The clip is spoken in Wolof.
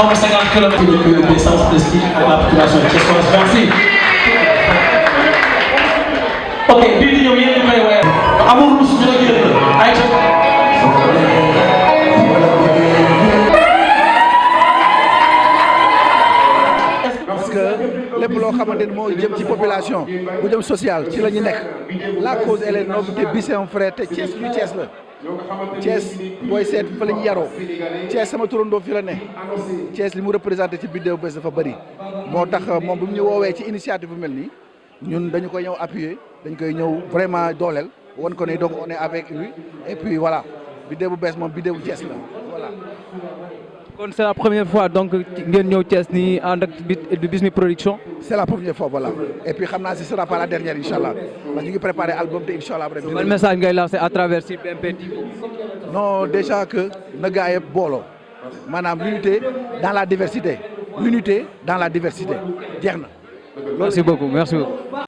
45 km de puissance de ski à la population thiessoise. Merci. ok bii di ñëw yéen ñu koy woowee amul rus ñu la génn ay ca parce que lépp loo xamante ni moo jëm ci population bu jëm social ci la ñu nekk la cause elle est noble te Bi c'est un frère te Thiès lu Thiès la Thiès booy seet fa la ñu yaroo Thiès sama turandoo fi la ne Thiès li mu représenté ci Bideewu Bës dafa bëri moo tax moom bu mu ñu woowee ci initiative bu mel nii ñun dañu koy ñëw appuyer dañ koy ñëw vraiment dooleel won ko ne donc on est avec lui et puis voilà Bideewu Bës moom Bideewu Thiès la voilà. kon c'est la première fois donc ngeen ñëw Thiès nii ànd ak Bismi Production. c'est la première fois voilà et puis xam naa ce sera pas la dernière incha allah parce que ñu ngi préparé album te incha allah. ban message ngay lancé à travers si BMP TV. non déjà que na gaa yëpp booloo maanaam l'unité dans la diversité l'unité dans la diversité jeex na. merci beaucoup merci beaucoup.